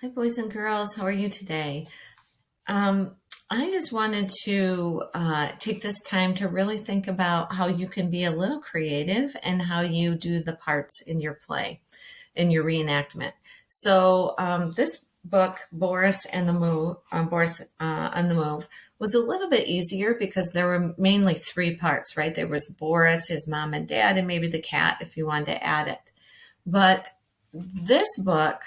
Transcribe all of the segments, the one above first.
Hi, boys and girls. How are you today? I just wanted to take this time to really think about how you can be a little creative and how you do the parts in your play, in your reenactment. So this book, Boris and the Move, Boris on the Move, was a little bit easier because there were mainly three parts, right? There was Boris, his mom and dad, and maybe the cat if you wanted to add it. But this book,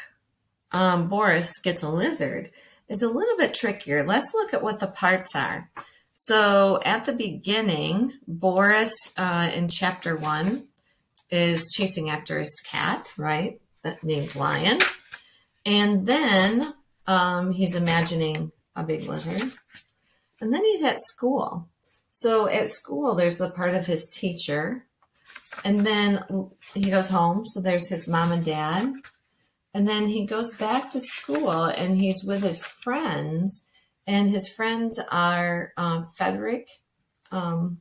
Boris Gets a Lizard, is a little bit trickier. Let's look at what the parts are. So at the beginning, Boris in chapter 1 is chasing after his cat, right? That named Lion. And then he's imagining a big lizard. And then he's at school. So at school, there's the part of his teacher. And then he goes home. So there's his mom and dad. And then he goes back to school and he's with his friends. And his friends are Frederick. Let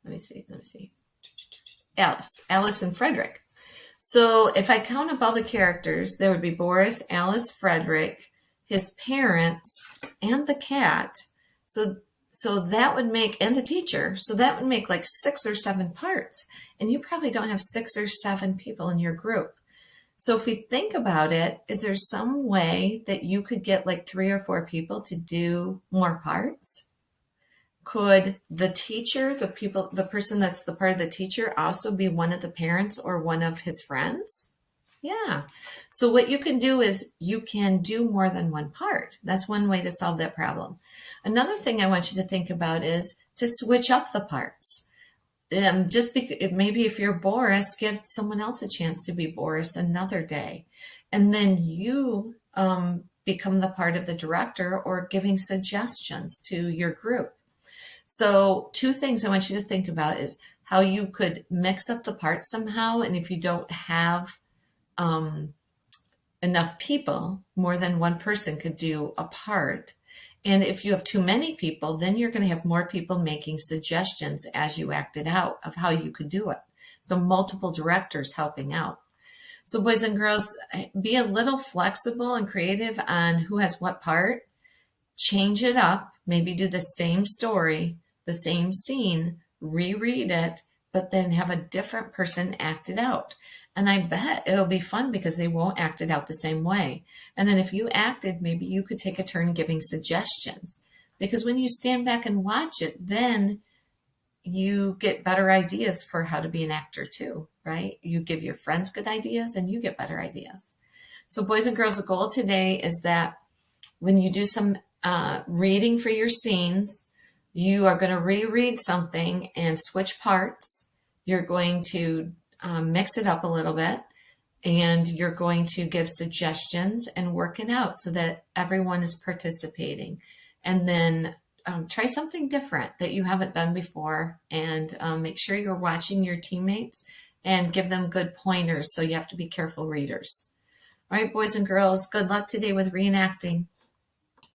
me see. Alice and Frederick. So if I count up all the characters, there would be Boris, Alice, Frederick, his parents, and the cat. So that would make, and the teacher. So that would make like 6 or 7 parts. And you probably don't have 6 or 7 people in your group. So if we think about it, is there some way that you could get like 3 or 4 people to do more parts? Could the teacher, the person that's the part of the teacher also be one of the parents or one of his friends? Yeah. So what you can do is you can do more than one part. That's one way to solve that problem. Another thing I want you to think about is to switch up the parts. Maybe if you're Boris, give someone else a chance to be Boris another day. And then you become the part of the director or giving suggestions to your group. So 2 things I want you to think about is how you could mix up the parts somehow. And if you don't have enough people, more than one person could do a part. And if you have too many people, then you're going to have more people making suggestions as you act it out of how you could do it. So multiple directors helping out. So boys and girls, be a little flexible and creative on who has what part. Change it up. Maybe do the same story, the same scene, reread it, but then have a different person act it out. And I bet it'll be fun because they won't act it out the same way. And then if you acted, maybe you could take a turn giving suggestions. Because when you stand back and watch it, then you get better ideas for how to be an actor too, right? You give your friends good ideas and you get better ideas. So boys and girls, the goal today is that when you do some reading for your scenes, you are going to reread something and switch parts. You're going to mix it up a little bit, and you're going to give suggestions and work it out so that everyone is participating. And then try something different that you haven't done before, and make sure you're watching your teammates and give them good pointers. So you have to be careful readers. All right, boys and girls, good luck today with reenacting.